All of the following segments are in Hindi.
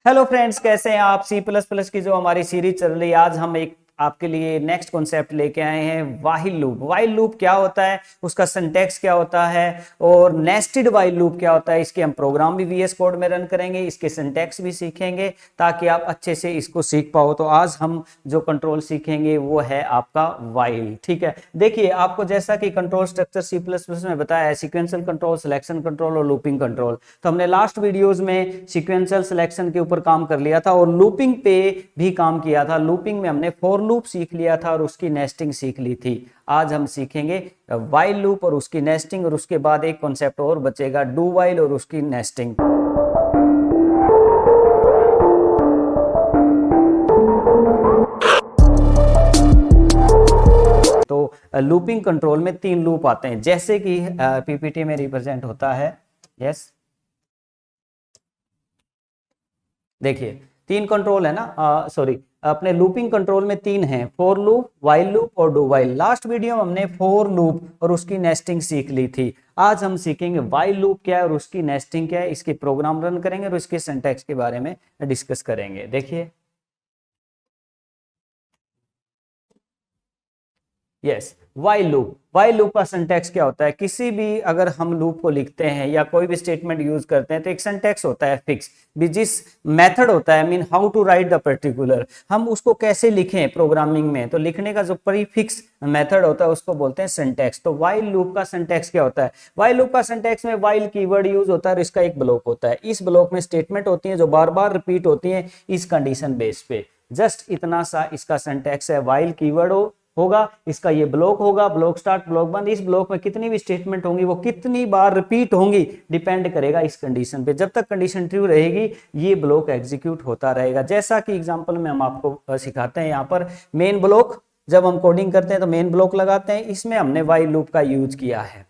हेलो फ्रेंड्स, कैसे हैं आप। सी प्लस प्लस की जो हमारी सीरीज चल रही है, आज हम एक आपके लिए नेक्स्ट कॉन्सेप्ट लेके आए हैं, वाइल लूप। वाइल लूप क्या होता है, उसका सिंटैक्स क्या होता है और नेस्टेड वाइल लूप क्या होता है। इसके हम प्रोग्राम भी वीएस कोड में रन करेंगे, इसके सिंटैक्स भी सीखेंगे ताकि आप अच्छे से इसको सीख पाओ। तो आज हम जो कंट्रोल सीखेंगे वो है आपका वाइल। ठीक है, देखिए आपको जैसा कि control structure C plus plus में बताया है, सीक्वेंशियल कंट्रोल, सिलेक्शन कंट्रोल और लूपिंग कंट्रोल। तो हमने लास्ट वीडियोस में सीक्वेंशियल सिलेक्शन के ऊपर काम कर लिया था और लूपिंग पे भी काम किया था। लूपिंग में हमने फॉर लूप सीख लिया था और उसकी नेस्टिंग सीख ली थी। आज हम सीखेंगे वाइल लूप और उसकी नेस्टिंग, और उसके बाद एक कॉन्सेप्ट और बचेगा, डू वाइल और उसकी नेस्टिंग। तो लूपिंग कंट्रोल में 3 लूप आते हैं, जैसे कि पीपीटी में रिप्रेजेंट होता है। यस, देखिए 3 कंट्रोल है ना, सॉरी, अपने लूपिंग कंट्रोल में 3 हैं, फॉर लूप, वाइल लूप और डू वाइल। लास्ट वीडियो में हमने फॉर लूप और उसकी नेस्टिंग सीख ली थी। आज हम सीखेंगे वाइल लूप क्या है और उसकी नेस्टिंग क्या है, इसके प्रोग्राम रन करेंगे और इसके सिंटैक्स के बारे में डिस्कस करेंगे। देखिए, yes, while loop. While loop का सिंटैक्स क्या होता है, किसी भी अगर हम लूप को लिखते हैं या कोई भी स्टेटमेंट यूज करते हैं तो एक सिंटैक्स होता है फिक्स, जिस मेथड होता है, mean how to write the particular, हम उसको कैसे लिखें प्रोग्रामिंग में, तो लिखने का जो प्रीफिक्स मेथड होता है उसको बोलते हैं सिंटैक्स। तो वाइल लूप का सिंटैक्स क्या होता है, वाइल लूप का सिंटैक्स में वाइल कीवर्ड यूज होता है और इसका एक ब्लॉक होता है। इस ब्लॉक में स्टेटमेंट होती है जो बार बार रिपीट होती है इस कंडीशन बेस पे। जस्ट इतना सा इसका सिंटैक्स है, वाइल कीवर्ड होगा, इसका ये ब्लॉक होगा, ब्लॉक स्टार्ट, ब्लॉक बंद। इस ब्लॉक में कितनी भी स्टेटमेंट होंगी वो कितनी बार रिपीट होंगी डिपेंड करेगा इस कंडीशन पे। जब तक कंडीशन ट्रू रहेगी ये ब्लॉक एग्जीक्यूट होता रहेगा। जैसा कि एग्जांपल में हम आपको सिखाते हैं, यहाँ पर मेन ब्लॉक, जब हम कोडिंग करते हैं तो मेन ब्लॉक लगाते हैं, इसमें हमने वाइल लूप का यूज किया है।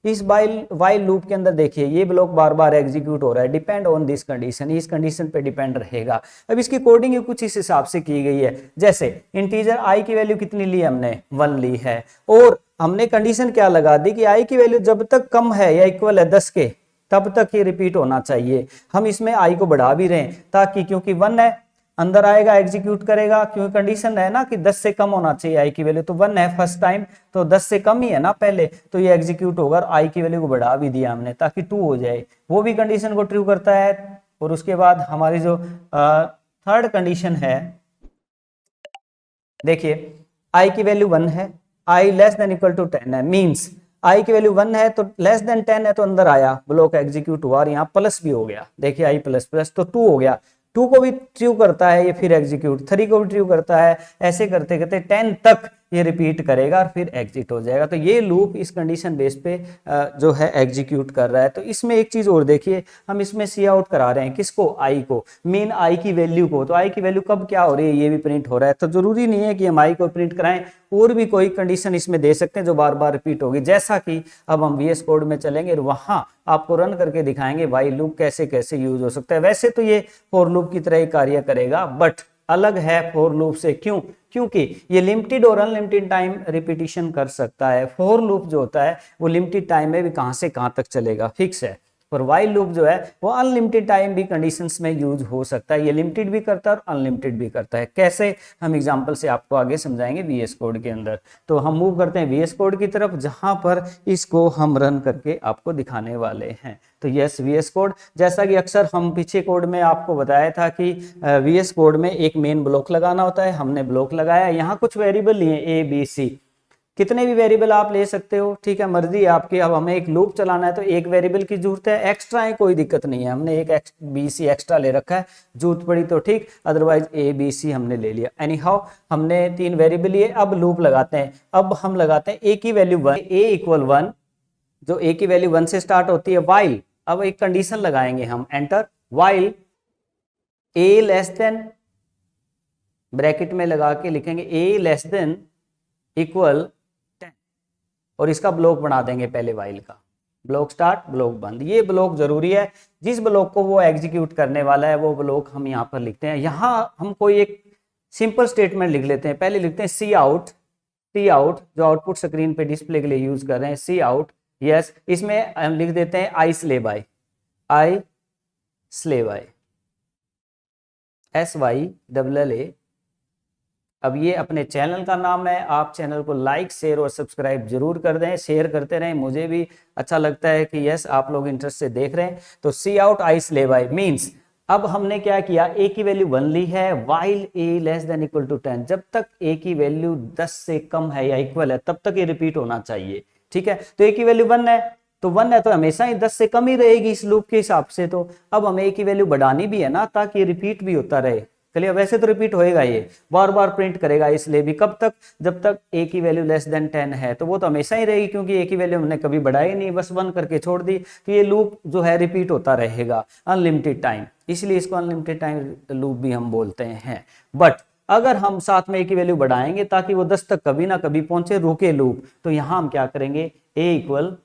इस वाइल लूप के अंदर देखिए ये ब्लॉक बार बार एग्जीक्यूट हो रहा है, डिपेंड ऑन दिस कंडीशन, इस कंडीशन पे डिपेंड रहेगा। अब इसकी कोडिंग कुछ इस हिसाब से की गई है, जैसे इंटीजर आई की वैल्यू कितनी ली हमने, 1 ली है, और हमने कंडीशन क्या लगा दी कि आई की वैल्यू जब तक कम है या इक्वल है 10 के तब तक ये रिपीट होना चाहिए। हम इसमें आई को बढ़ा भी रहे हैं ताकि, क्योंकि 1 है, अंदर आएगा एग्जीक्यूट करेगा, क्योंकि कंडीशन है ना कि 10 से कम होना चाहिए आई की वैल्यू, तो 1 है फर्स्ट टाइम, तो 10 से कम ही है ना पहले, तो ये एग्जीक्यूट होगा। और आई की वैल्यू को बढ़ा भी दिया हमने ताकि 2 हो जाए, वो भी कंडीशन को ट्रू करता है। और उसके बाद हमारी जो थर्ड कंडीशन है, देखिए आई की वैल्यू 1 है, आई लेस देन इक्वल टू 10 है, मींस आई की वैल्यू 1 है तो लेस देन 10 है, तो अंदर आया, ब्लॉक एग्जीक्यूट हुआ और यहाँ प्लस भी हो गया। देखिए आई प्लस प्लस तो 2 हो गया, 2 को भी ट्रू करता है ये, फिर एग्जीक्यूट, 3 को भी ट्रू करता है, ऐसे करते करते 10 तक ये रिपीट करेगा और फिर एग्जिट हो जाएगा। तो ये लूप इस कंडीशन बेस पे जो है एग्जीक्यूट कर रहा है। तो इसमें एक चीज और देखिए, हम इसमें सी आउट करा रहे हैं किसको, आई को, मेन आई की वैल्यू को। तो आई की वैल्यू कब क्या हो रही है ये भी प्रिंट हो रहा है, तो जरूरी नहीं है कि हम आई को प्रिंट कराएं, और भी कोई कंडीशन इसमें दे सकते हैं जो बार बार रिपीट होगी। जैसा कि अब हम वीएस कोड में चलेंगे और वहां आपको रन करके दिखाएंगे वाइल लूप कैसे कैसे यूज हो सकता है। वैसे तो ये फॉर लूप की तरह ही कार्य करेगा, बट अलग है फॉर लूप से। क्यों, क्योंकि ये लिमिटेड और अनलिमिटेड टाइम रिपीटिशन कर सकता है। फॉर लूप जो होता है वो लिमिटेड टाइम में भी कहां से कहां तक चलेगा, फिक्स है। पर वाइल लूप जो है वो अनलिमिटेड टाइम भी कंडीशंस में यूज हो सकता है, ये लिमिटेड भी करता है और अनलिमिटेड भी करता है। कैसे, हम एग्जांपल से आपको आगे समझाएंगे वीएस कोड के अंदर। तो हम मूव करते हैं वीएस कोड की तरफ, जहां पर इसको हम रन करके आपको दिखाने वाले हैं। तो यस, वीएस कोड, जैसा कि अक्सर हम पीछे कोड में आपको बताया था कि वीएस कोड में एक मेन ब्लॉक लगाना होता है, हमने ब्लॉक लगाया, यहाँ कुछ वेरिएबल लिए ए बी सी, कितने भी वेरिएबल आप ले सकते हो, ठीक है, मर्जी है आपकी। अब हमें एक लूप चलाना है तो एक वेरिएबल की जरूरत है, एक्स्ट्रा है कोई दिक्कत नहीं है, हमने एक बी सी एक्स्ट्रा ले रखा है, जरूरत पड़ी तो ठीक, अदरवाइज ए बी सी हमने ले लिया। एनी हाउ हमने 3 वेरिएबल लिए, अब लूप लगाते हैं। अब हम लगाते हैं ए की वैल्यू 1, ए इक्वल 1, जो ए की वैल्यू 1 से स्टार्ट होती है, वाइल, अब एक कंडीशन लगाएंगे हम, enter, while a less then, bracket में लगा के लिखेंगे ए लेस देन इक्वल 10, और इसका ब्लॉक बना देंगे पहले वाइल का, ब्लॉक स्टार्ट, ब्लॉक बंद। ये ब्लॉक जरूरी है, जिस ब्लॉक को वो एग्जीक्यूट करने वाला है वो ब्लॉक हम यहाँ पर लिखते हैं। यहाँ हम कोई एक सिंपल स्टेटमेंट लिख लेते हैं, पहले लिखते हैं सी आउट, सी आउट जो आउटपुट स्क्रीन पे डिस्प्ले के लिए यूज कर रहे हैं, सी आउट, यस, इसमें हम लिख देते हैं आई स्ले बाय, आई स्ले बाय, SYLLA। अब ये अपने चैनल का नाम है, आप चैनल को लाइक शेयर और सब्सक्राइब जरूर कर दें, शेयर करते रहें, मुझे भी अच्छा लगता है कि यस आप लोग इंटरेस्ट से देख रहे हैं। तो cout I slay by means अब हमने क्या किया, a की वैल्यू 1 ली है, while a less than equal to 10, जब तक a की वैल्यू 10 से कम है या इक्वल है तब तक ये रिपीट होना चाहिए। ठीक है, तो a की वैल्यू 1 है तो 1 है तो हमेशा ही 10 से कम ही रहेगी इस लूप के हिसाब से। तो अब हमें a की वैल्यू बढ़ानी भी है ना ताकि रिपीट भी होता रहे। चलिए वैसे तो रिपीट होएगा, ये बार बार प्रिंट करेगा, इसलिए भी कब तक, जब तक a की वैल्यू लेस देन 10 है, तो वो तो हमेशा ही रहेगी क्योंकि a की वैल्यू हमने कभी बढ़ाई नहीं, बस 1 करके छोड़ दी। तो ये लूप जो है रिपीट होता रहेगा अनलिमिटेड टाइम, इसलिए इसको अनलिमिटेड टाइम लूप भी हम बोलते हैं। बट अगर हम साथ में a की वैल्यू बढ़ाएंगे ताकि वो 10 तक कभी ना कभी पहुंचे, रुके लूप, तो यहां हम क्या करेंगे, a इक्वल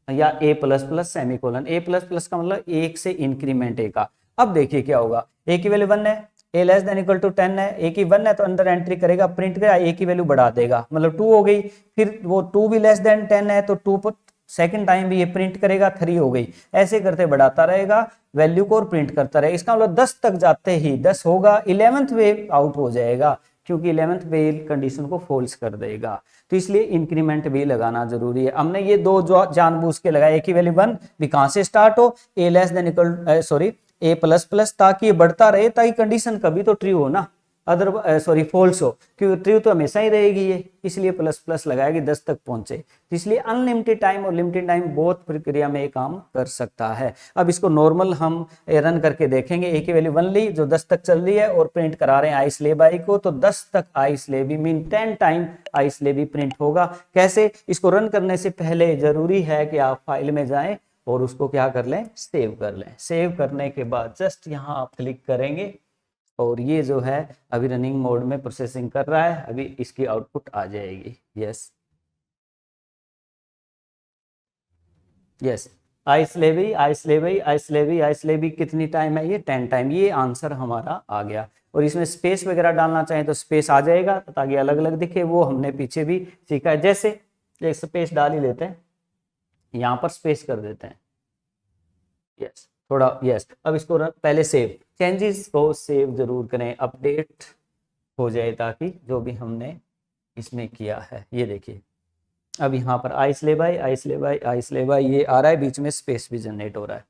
या a plus plus semicolon, a plus plus का मतलब 1 से इंक्रीमेंट a का। अब देखिए क्या होगा, a की वैल्यू 1 है, a less than equal to 10 है, a की 1 है तो अंदर एंट्री करेगा, प्रिंट करेगा, a की वैल्यू बढ़ा देगा, मतलब 2 हो गई, फिर वो 2 भी लेस देन 10 है तो 2 पर सेकंड टाइम भी ये प्रिंट करेगा, 3 हो गई, ऐसे करते बढ़ाता रहेगा वैल्यू को और प्रिंट करता रहेगा। इसका मतलब 10 तक जाते ही 10 होगा, 11th वे आउट हो जाएगा क्योंकि 11th वे कंडीशन को फॉल्स कर देगा। तो इसलिए इंक्रीमेंट भी लगाना जरूरी है। हमने ये दो जो जानबूझ के लगाया, a की वैल्यू 1 भी कहां से स्टार्ट हो, a less than equal sorry a plus plus, ताकि ये बढ़ता रहे, ताकि कंडीशन कभी तो ट्रू हो ना, अदर सॉरी फॉल्स हो, क्योंकि ट्रू तो हमेशा ही रहेगी ये, इसलिए प्लस प्लस लगाएगी 10 तक पहुंचे। तो इसलिए अनलिमिटेड टाइम और लिमिटेड टाइम बहुत प्रक्रिया में ये काम कर सकता है। अब इसको नॉर्मल हम रन करके देखेंगे, a की वैल्यू 1 ली जो 10 तक चल रही है और प्रिंट करा रहे हैं आई स्ले बाई को, तो 10 तक आई स्ले भी मीन 10 टाइम आई स्ले भी प्रिंट होगा। कैसे, इसको रन करने से पहले जरूरी है कि आप फाइल में जाएं और उसको क्या कर लें, सेव कर लें। सेव करने के बाद जस्ट यहाँ आप क्लिक करेंगे और ये जो है अभी रनिंग मोड में प्रोसेसिंग कर रहा है, अभी इसकी आउटपुट आ जाएगी। यस यस, आई स्लेबी आई स्लेबी आई स्लेबी आई स्लेबी कितनी टाइम है, ये 10 टाइम, ये आंसर हमारा आ गया। और इसमें स्पेस वगैरह डालना चाहें तो स्पेस आ जाएगा ताकि अलग अलग दिखे, वो हमने पीछे भी सीखा है। जैसे एक स्पेस डाल ही लेते हैं, यहाँ पर स्पेस कर देते हैं, यस थोड़ा, यस। अब इसको पहले सेव, चेंजेस को सेव जरूर करें, अपडेट हो जाए ताकि जो भी हमने इसमें किया है। ये देखिए अब यहाँ पर I slay by I slay by I slay by ये आ रहा है, बीच में स्पेस भी जनरेट हो रहा है।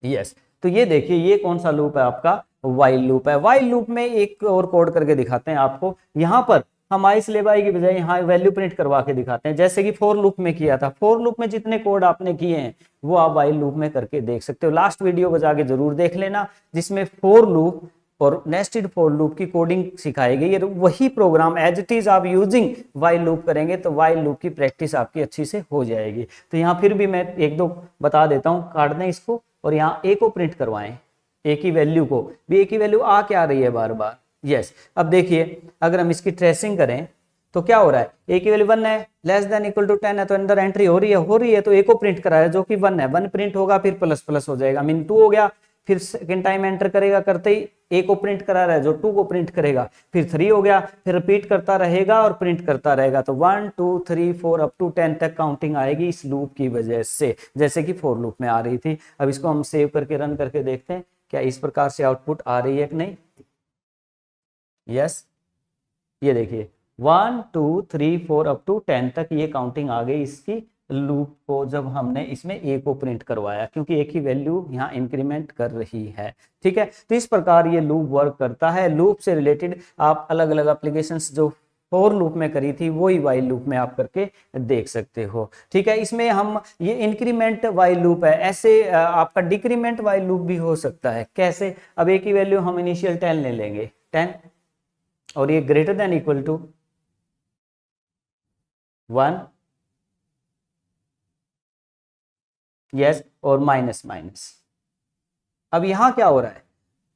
यस, तो ये देखिए ये कौन सा लूप है, आपका वाइल लूप है। वाइल लूप में एक और कोड करके दिखाते हैं आपको, यहाँ पर हम आई स्ले बाई की बजाय यहाँ वैल्यू प्रिंट करवा के दिखाते हैं, जैसे कि फॉर लूप में किया था। फॉर लूप में जितने कोड आपने किए हैं वो आप वाइल लूप में करके देख सकते हो। लास्ट वीडियो को जाके जरूर देख लेना जिसमें फॉर लूप और नेस्टेड फॉर लूप की कोडिंग सिखाई गई है। वही प्रोग्राम एज इट इज आप यूजिंग वाइल लूप करेंगे तो वाइल लूप की प्रैक्टिस आपकी अच्छी से हो जाएगी। तो यहाँ फिर भी मैं एक दो बता देता हूँ, काट दें इसको और यहाँ ए को प्रिंट करवाएं, ए की वैल्यू को भी, ए की वैल्यू आ क्या रही है बार बार। यस, अब देखिए अगर हम इसकी ट्रेसिंग करें तो क्या हो रहा है, ए की वैल्यू 1 है, लेस देन इक्वल टू 10 है तो अंदर एंट्री हो रही है तो ए को प्रिंट करा है जो कि 1 है, 1 प्रिंट होगा फिर प्लस प्लस हो जाएगा, मीन 2 हो गया, फिर सेकेंड टाइम एंटर करेगा, करते ही ए को प्रिंट करा रहा है जो 2 को प्रिंट करेगा, फिर 3 हो गया, फिर रिपीट करता रहेगा और प्रिंट करता रहेगा। तो 1 2 3 4 अप टू 10 तक काउंटिंग आएगी इस लूप की वजह से, जैसे कि फॉर लूप में आ रही थी। अब इसको हम सेव करके रन करके देखते हैं क्या इस प्रकार से आउटपुट आ रही है कि नहीं। यस, ये देखिए 1 2 3 4 अप टू 10 तक ये काउंटिंग आ गई इसकी लूप को, जब हमने इसमें ए को प्रिंट करवाया, क्योंकि एक ही वैल्यू यहाँ इंक्रीमेंट कर रही है। ठीक है, तो इस प्रकार ये लूप वर्क करता है। लूप से रिलेटेड आप अलग अलग एप्लीकेशंस जो फॉर लूप में करी थी वही वाइल लूप में आप करके देख सकते हो। ठीक है, इसमें हम ये इंक्रीमेंट वाइल लूप है, ऐसे आपका डिक्रीमेंट वाइल लूप भी हो सकता है। कैसे, अब ए की वैल्यू हम इनिशियल 10 ले लेंगे, 10 और ये greater than equal to 1, yes, और माइनस माइनस। अब यहां क्या हो रहा है,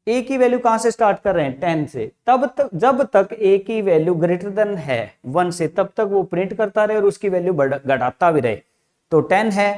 ए की वैल्यू कहां से स्टार्ट कर रहे हैं, 10 से, तब तक जब तक ए की वैल्यू ग्रेटर देन है 1 से तब तक वो प्रिंट करता रहे और उसकी वैल्यू घटाता भी रहे। तो 10 है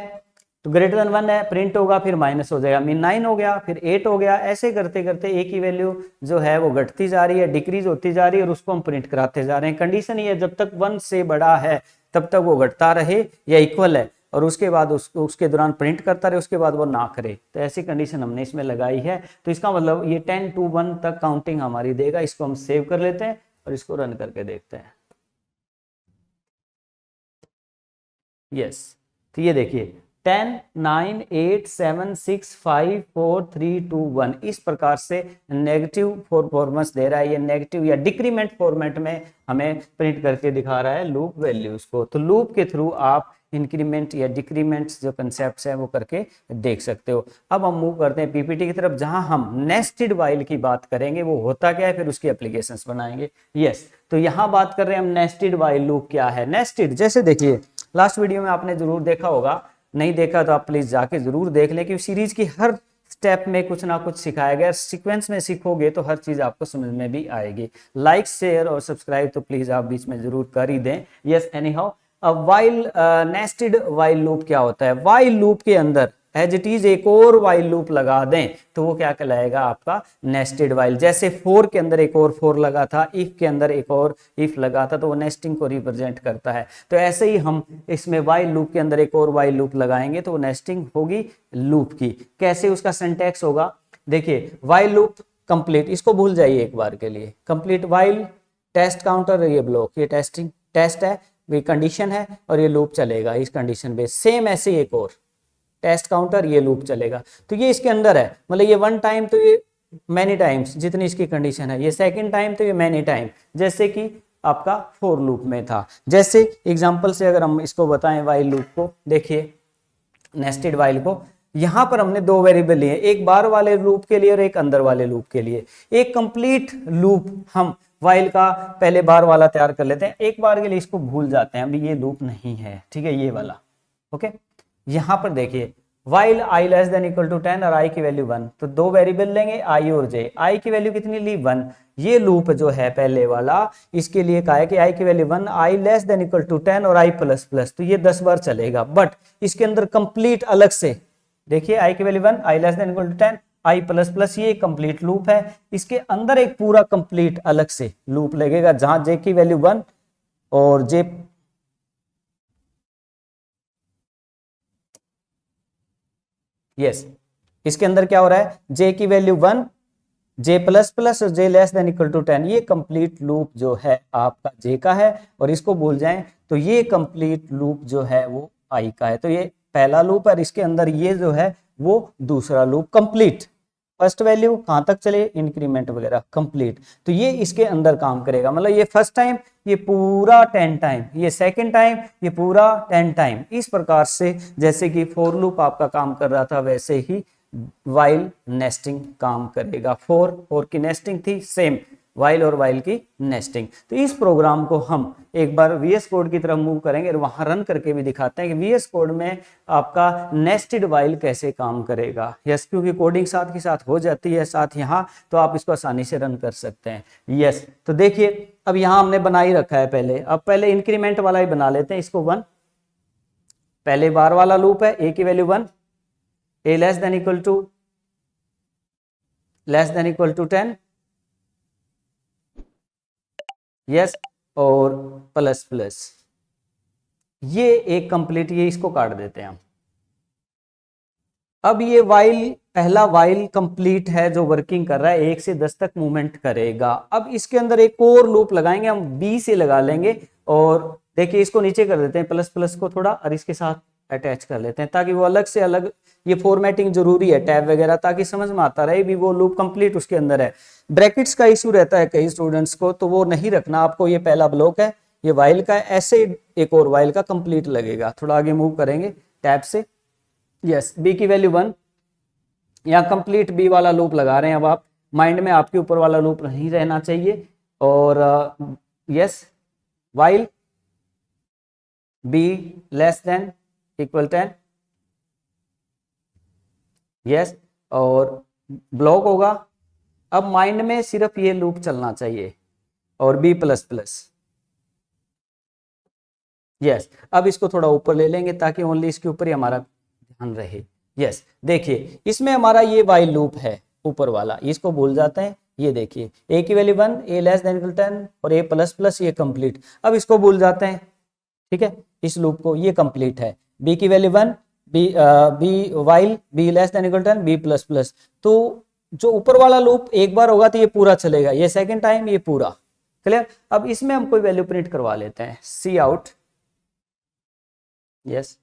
तो ग्रेटर देन 1 है, प्रिंट होगा, फिर माइनस हो जाएगा, मीन 9 हो गया, फिर 8 हो गया, ऐसे करते करते ए की वैल्यू जो है वो घटती जा रही है, डिक्रीज होती जा रही है और उसको हम प्रिंट कराते जा रहे हैं। कंडीशन ये है जब तक 1 से बड़ा है तब तक वो घटता रहे या इक्वल है। और उसके बाद उसके दौरान प्रिंट करता रहे, उसके बाद वो ना करे, तो ऐसी कंडीशन हमने इसमें लगाई है। तो इसका मतलब ये 10 to 1 तक काउंटिंग हमारी देगा। इसको हम सेव कर लेते हैं और इसको रन करके देखते हैं। यस, तो ये देखिए 10 9 8 7 6 5 4 3 2 1 इस प्रकार से नेगेटिव परफॉर्मेंस दे रहा है। ये नेगेटिव या डिक्रीमेंट फॉर्मेट में हमें प्रिंट करके दिखा रहा है लूप वैल्यूज को। तो लूप के थ्रू आप इंक्रीमेंट या डिक्रीमेंट जो कंसेप्ट है वो करके देख सकते हो। अब हम मूव करते हैं पीपीटी की तरफ, जहां हम नेस्टेड वाइल की बात करेंगे, वो होता क्या है, फिर उसकी एप्लीकेशंस बनाएंगे। यस, तो यहां बात कर रहे हैं हम नेस्टेड वाइल लूप क्या है। नेस्टेड जैसे देखिए लास्ट वीडियो में आपने जरूर देखा होगा, नहीं देखा तो आप प्लीज जाके जरूर देख लें, कि सीरीज की हर स्टेप में कुछ ना कुछ सिखाया गया। सीक्वेंस में सीखोगे तो हर चीज आपको समझ में भी आएगी। लाइक शेयर और सब्सक्राइब तो प्लीज आप बीच में जरूर कर ही दें। Yes, any how while nested while loop क्या होता है। वाइल लूप के अंदर एज इट इज एक और वाइल लूप लगा दें तो वो क्या कहलाएगा, आपका नेस्टेड वाइल। जैसे फोर के अंदर एक और फोर लगा था, इफ के अंदर एक और इफ लगा था, तो वो नेस्टिंग को रिप्रेजेंट करता है। तो ऐसे ही हम इसमें वाइल लूप के अंदर एक और वाइल लूप लगाएंगे तो वो नेस्टिंग होगी लूप की। कैसे उसका सिंटैक्स होगा, देखिए वाइल लूप कंप्लीट, इसको भूल जाइए एक बार के लिए। कंप्लीट वाइल टेस्ट काउंटर, ये ब्लॉक, ये टेस्टिंग टेस्ट है, ये कंडीशन है, और ये लूप चलेगा इस कंडीशन पे। सेम ऐसे एक और टेस्ट काउंटर, ये लूप चलेगा। तो ये इसके अंदर है, मतलब ये वन टाइम तो ये मैनी टाइम्स जितनी इसकी कंडीशन है, ये सेकंड टाइम तो ये मैनी टाइम, जैसे कि आपका फॉर लूप में था। जैसे एग्जांपल से अगर हम इसको बताएं वाइल लूप को, देखिए नेस्टेड वाइल को, यहां पर हमने दो वेरिएबल लिए, एक बाहर वाले लूप के लिए और एक अंदर वाले लूप के लिए। एक कंप्लीट लूप हम वाइल का पहले बार वाला तैयार कर लेते हैं, एक बार के लिए इसको भूल जाते हैं, अभी ये लूप नहीं है, ठीक है, ये वाला। ओके, यहां पर देखिए while I less than equal to 10 और आई की वैल्यू 1, तो दो वेरिएबल लेंगे आई और जे। आई की वैल्यू कितनी ली, 1। ये लूप जो है पहले वाला, इसके लिए कहा है कि आई की value 1, I less than equal to 10 और आई प्लस प्लस, तो ये 10 बार चलेगा। बट इसके अंदर कंप्लीट अलग से देखिए आई की value 1, I less than equal to 10, I plus plus, ये कंप्लीट लूप है। इसके अंदर एक पूरा कंप्लीट अलग से लूप लगेगा, जहां जे की वैल्यू 1 और जे इसके अंदर क्या हो रहा है, जे की वैल्यू 1, जे प्लस प्लस और जे लेस देन इक्वल टू 10, ये कंप्लीट लूप जो है आपका जे का है। और इसको भूल जाएं तो ये कंप्लीट लूप जो है वो आई का है। तो ये पहला लूप है और इसके अंदर ये जो है वो दूसरा लूप कंप्लीट। फर्स्ट वैल्यू कहां तक चले, इंक्रीमेंट वगैरह कंप्लीट, तो ये इसके अंदर काम करेगा। मतलब ये फर्स्ट टाइम ये पूरा 10 टाइम, ये सेकंड टाइम ये पूरा 10 टाइम। इस प्रकार से जैसे कि फॉर लूप आपका काम कर रहा था, वैसे ही वाइल नेस्टिंग काम करेगा। फोर की नेस्टिंग थी, सेम वाइल और वाइल की नेस्टिंग। तो इस प्रोग्राम को हम एक बार वीएस कोड की तरफ मूव करेंगे और वहां रन करके भी दिखाते हैं कि वीएस कोड में आपका नेस्टेड वाइल कैसे काम करेगा। यस, क्योंकि कोडिंग साथ के साथ हो जाती है साथ यहाँ, तो आप इसको आसानी से रन कर सकते हैं। यस, तो देखिए अब यहाँ हमने बना ही रखा है पहले। अब पहले इंक्रीमेंट वाला ही बना लेते हैं इसको 1। पहले बार वाला लूप है, ए की value 1, A less than equal to 10, yes, और प्लस प्लस, ये एक कंप्लीट, ये इसको काट देते हैं हम। अब ये वाइल पहला वाइल कंप्लीट है जो वर्किंग कर रहा है, 1 से 10 तक मूवमेंट करेगा। अब इसके अंदर एक और लूप लगाएंगे हम, बी से लगा लेंगे, और देखिए इसको नीचे कर देते हैं प्लस प्लस को थोड़ा, और इसके साथ अटैच कर लेते हैं ताकि वो अलग से अलग, ये फॉर्मेटिंग जरूरी है टैब वगैरह, ताकि समझ में आता रहे भी वो लूप कंप्लीट उसके अंदर है। ब्रैकेट्स का इशू रहता है कई स्टूडेंट्स को, तो वो नहीं रखना आपको। ये पहला ब्लॉक है, ये वाइल का है, ऐसे एक और वाइल का कंप्लीट लगेगा। थोड़ा आगे मूव करेंगे टैब से। यस, बी की वैल्यू 1, यहाँ कंप्लीट बी वाला लूप लगा रहे हैं। अब आप माइंड में आपके ऊपर वाला लूप नहीं रहना चाहिए। और yes, while B less than equal 10, yes, और ब्लॉक होगा। अब माइंड में सिर्फ ये लूप चलना चाहिए, और बी प्लस प्लस, यस। अब इसको थोड़ा ऊपर ले लेंगे ताकि ओनली इसके ऊपर ही हमारा ध्यान रहे। यस, देखिए इसमें हमारा ये वाइल लूप है ऊपर वाला, इसको भूल जाते हैं। ये देखिए ए की value 1, A less than equal 10 और ए प्लस प्लस, ये कंप्लीट। अब इसको भूल जाते हैं, ठीक है, इस लूप को, ये कंप्लीट है। बी की value 1, B while B less than equal to 10, B plus plus. तो जो ऊपर वाला लूप एक बार होगा तो ये पूरा चलेगा, ये सेकंड टाइम ये पूरा। क्लियर। अब इसमें हम कोई वैल्यू प्रिंट करवा लेते हैं, सी आउट, यस,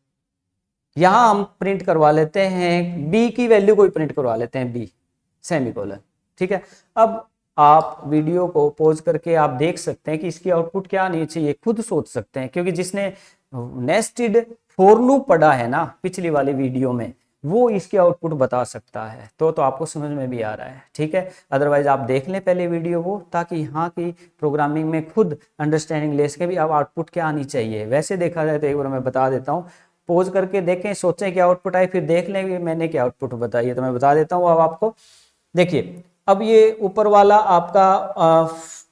यहां हम प्रिंट करवा लेते हैं बी की वैल्यू कोई प्रिंट करवा लेते हैं, बी सेमीकोलन। ठीक है। अब आप वीडियो को पॉज करके आप देख सकते हैं कि इसकी आउटपुट क्या आनी चाहिए, खुद सोच सकते हैं, क्योंकि जिसने नेस्टेड फॉर लूप पढ़ा है ना पिछली वाली वीडियो में, वो इसके आउटपुट बता सकता है। तो आपको समझ में भी आ रहा है। ठीक है। अदरवाइज आप देख लें पहले वीडियो को, ताकि यहाँ की प्रोग्रामिंग में खुद अंडरस्टैंडिंग ले सके भी अब आउटपुट क्या आनी चाहिए। वैसे देखा जाए तो एक बार मैं बता देता हूँ, पोज करके देखें, सोचें क्या आउटपुट आई, फिर देख लें कि मैंने क्या आउटपुट बताई है। तो मैं बता देता हूँ अब आपको। देखिए, अब ये ऊपर वाला आपका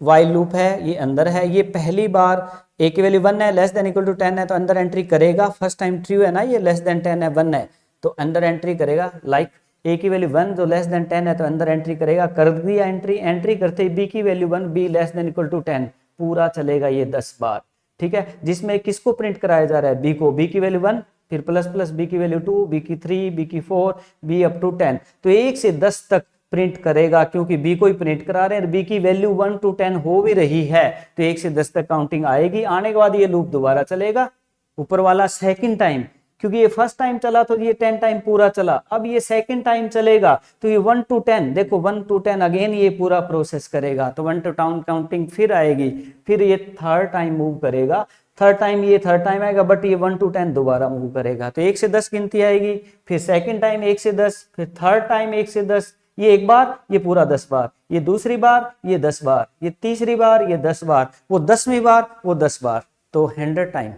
वाइल लूप है, ये अंदर है, ये पहली बार ए की वैल्यू 1 है, लेस देन इक्वल टू 10 है तो अंदर एंट्री करेगा। फर्स्ट टाइम ट्रू है ना, ये लेस देन 10 है, 1 है तो अंदर एंट्री करेगा। लाइक ए की वैल्यू 1 जो लेस देन 10 है तो अंदर एंट्री करेगा, कर दिया एंट्री। एंट्री करते ही बी की value 1, B less than equal to 10 पूरा चलेगा ये 10 बार। ठीक है। जिसमें किसको प्रिंट कराया जा रहा है, बी को, बी की वैल्यू 1, फिर प्लस प्लस बी की वैल्यू 2, बी की 3, बी की 4, बी अप टू 10। तो 1 से 10 तक प्रिंट करेगा, क्योंकि बी को ही प्रिंट करा रहे हैं। बी की वैल्यू 1 to 10 हो भी रही है तो 1 से 10 तक काउंटिंग आएगी। आने के बाद ये लूप दोबारा चलेगा, ऊपर वाला सेकंड टाइम, क्योंकि ये फर्स्ट टाइम चला तो ये 10 टाइम पूरा चला। अब ये सेकंड टाइम चलेगा तो ये 1 to 10, देखो 1 to 10 अगेन ये पूरा प्रोसेस करेगा। तो 1 to 10 काउंटिंग फिर आएगी, फिर ये थर्ड टाइम मूव करेगा। थर्ड टाइम आएगा, बट ये 1 to 10 दोबारा मूव करेगा। तो 1 से 10 गिनती आएगी, फिर सेकंड टाइम 1 से 10, फिर थर्ड टाइम 1 से 10। ये एक बार, ये पूरा 10 बार, ये दूसरी बार, ये 10 बार, ये तीसरी बार, ये 10 बार, वो 10वीं बार, वो 10 बार। तो 100 टाइम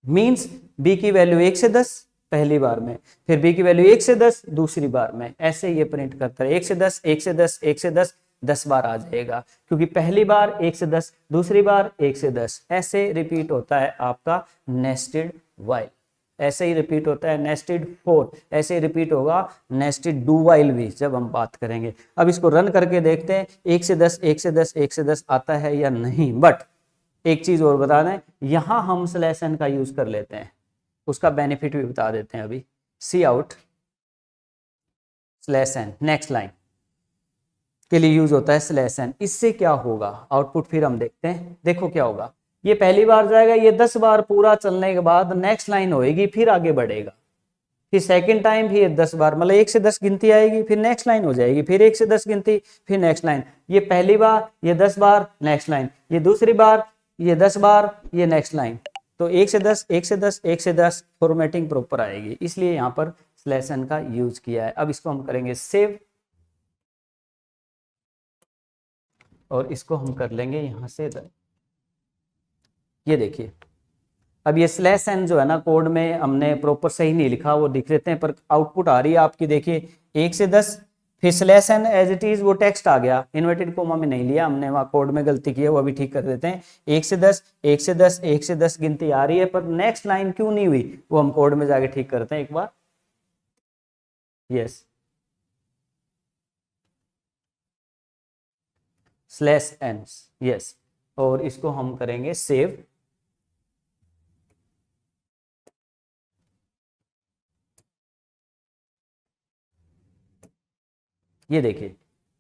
मींस बी की वैल्यू 1 से 10 पहली बार में, फिर बी की वैल्यू 1 से 10 दूसरी बार में। ऐसे ये प्रिंट करता है 1 से 10, 1 से 10, 1 से 10, 10 बार आ जाएगा, क्योंकि पहली बार 1 से 10, दूसरी बार 1 से 10। ऐसे रिपीट होता है आपका नेस्टेड वाइल। ऐसे ही रिपीट होता है नेस्टेड फॉर। ऐसे ही रिपीट होगा नेस्टेड डू वाइल भी, जब हम बात करेंगे। अब इसको रन करके देखते हैं 1 से 10, 1 से 10, 1 से 10 आता है या नहीं। बट एक चीज और बता दें, यहां हम स्लैश एन का यूज कर लेते हैं, उसका बेनिफिट भी बता देते हैं अभी। Cout slash n next line के लिए यूज होता है स्लैश एन। इससे क्या होगा आउटपुट फिर हम देखते हैं। देखो क्या होगा, ये पहली बार जाएगा, ये 10 बार पूरा चलने के बाद नेक्स्ट लाइन होएगी, फिर आगे बढ़ेगा। फिर सेकंड टाइम फिर 10 बार, मतलब 1 से 10 गिनती आएगी, फिर नेक्स्ट लाइन हो जाएगी, फिर 1 से 10 गिनती, फिर नेक्स्ट लाइन। ये पहली बार, ये 10 बार, नेक्स्ट लाइन, ये दूसरी बार, ये 10 बार, ये नेक्स्ट लाइन। तो 1 से 10, 1 से 10, 1 से 10 फॉर्मेटिंग प्रॉपर आएगी, इसलिए यहाँ पर स्लैश एन का यूज किया है। अब इसको हम करेंगे सेव, और इसको हम कर लेंगे यहाँ से। ये देखिए, अब ये स्लैश एन जो है ना, कोड में हमने प्रॉपर सही नहीं लिखा, वो लिख देते हैं, पर आउटपुट आ रही है आपकी। देखिए 1 से 10, फिर slash n as it is वो टेक्स्ट आ गया, इन्वर्टेड कोमा में नहीं लिया हमने, वहाँ कोड में गलती की है, वो अभी ठीक कर देते हैं। 1 से 10, 1 से 10, 1 से 10 गिनती आ रही है, पर नेक्स्ट लाइन क्यों नहीं हुई, वो हम कोड में जाके ठीक करते हैं एक बार। यस, स्लैश एन, यस, और इसको हम करेंगे सेव। ये देखिए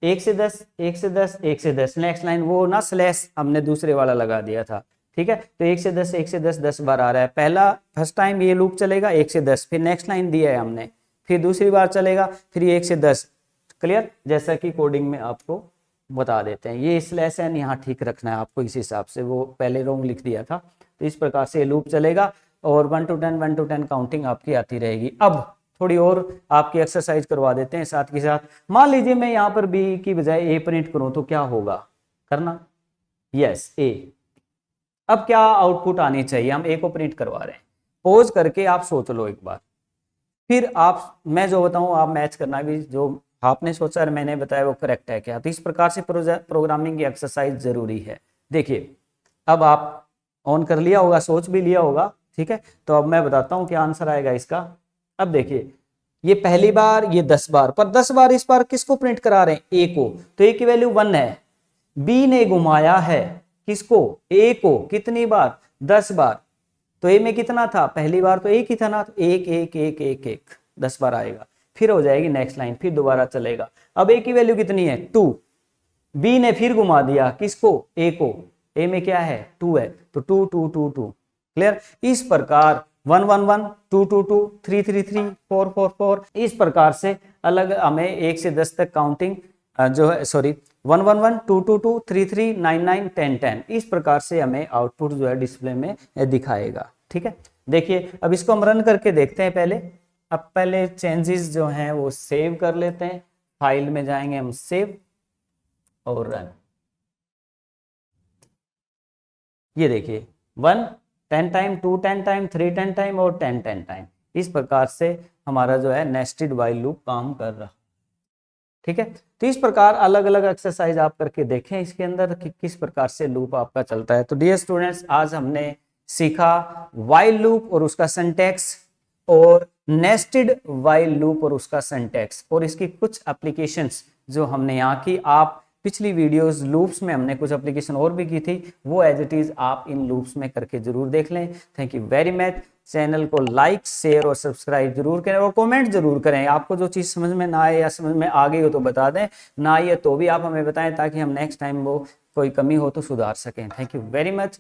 1 से 10, 1 से 10, 1 से 10, नेक्स्ट लाइन वो ना स्लैश हमने दूसरे वाला लगा दिया था। ठीक है। तो 1 से 10, 1 से 10, 10 बार आ रहा है। पहला फर्स्ट टाइम ये लूप चलेगा 1 से 10, फिर नेक्स्ट लाइन दिया है हमने, फिर दूसरी बार चलेगा, फिर ये 1 से 10। क्लियर, जैसा कि कोडिंग में आपको बता देते हैं। ये स्लैश एन यहाँ ठीक रखना है आपको, इस हिसाब से, वो पहले रॉन्ग लिख दिया था। तो इस प्रकार से लूप चलेगा और 1 to 10, 1 to 10 काउंटिंग आपकी आती रहेगी। अब थोड़ी और आपकी एक्सरसाइज करवा देते हैं साथ के साथ। मान लीजिए मैं यहाँ पर बी की बजाय ए प्रिंट करूं तो क्या होगा, करना, यस ए। अब क्या आउटपुट आनी चाहिए, हम ए को प्रिंट करवा रहे हैं। पॉज करके आप सोच लो एक बार, फिर आप, मैं जो बताऊं आप मैच करना भी, जो आपने सोचा और मैंने बताया वो करेक्ट है क्या। तो इस प्रकार से प्रोग्रामिंग की एक्सरसाइज जरूरी है। देखिए अब आप ऑन कर लिया होगा, सोच भी लिया होगा, ठीक है। तो अब मैं बताता हूं क्या आंसर आएगा इसका। अब देखिए ये पहली बार, ये 10 बार, पर 10 बार इस बार किसको प्रिंट करा रहे हैं, ए को। तो ए की वैल्यू 1 है, बी ने घुमाया है किसको, ए को, कितनी बार, 10 बार। तो ए में कितना था, पहली बार तो एक ही था ना, तो एक एक एक एक एक 10 बार आएगा, फिर हो जाएगी नेक्स्ट लाइन, फिर दोबारा चलेगा। अब ए की वैल्यू कितनी है 2, बी ने फिर घुमा दिया किसको, ए को, ए में क्या है 2 है, तो 2 2 2 2, क्लियर। इस प्रकार 1 1 1 2 2 2 3 3 3 4 4 4, इस प्रकार से अलग हमें 1 से 10 तक काउंटिंग जो है, सॉरी 1 1 1 2 2 2 3 3 9 9 10 10, इस प्रकार से हमें आउटपुट जो है डिस्प्ले में दिखाएगा। ठीक है, देखिए अब इसको हम रन करके देखते हैं पहले। अब पहले चेंजेस जो हैं वो सेव कर लेते हैं, फाइल में जाएंगे हम, सेव और रन। ये देखिए 1 10 टाइम, 2 10 टाइम, 3 10 टाइम और 10 10 टाइम, इस प्रकार से हमारा जो है नेस्टेड व्हाइल लूप काम कर रहा। ठीक है, तो इस प्रकार अलग अलग एक्सरसाइज आप करके देखें इसके अंदर कि किस प्रकार से लूप आपका चलता है। तो डियर स्टूडेंट्स, आज हमने सीखा व्हाइल लूप और उसका सिंटैक्स, और नेस्टेड व्हाइल लूप और उसका सिंटैक्स, और इसकी कुछ एप्लीकेशंस जो हमने यहाँ की। आप पिछली वीडियोस लूप्स में हमने कुछ एप्लीकेशन और भी की थी, वो एज इट इज आप इन लूप्स में करके जरूर देख लें। Thank you very much. Channel को लाइक, शेयर और सब्सक्राइब जरूर करें, और कमेंट जरूर करें। आपको जो चीज़ समझ में ना आए या समझ में आ गई हो तो बता दें, ना आए तो भी आप हमें बताएं, ताकि हम नेक्स्ट टाइम वो कोई कमी हो तो सुधार सकें। Thank you very much.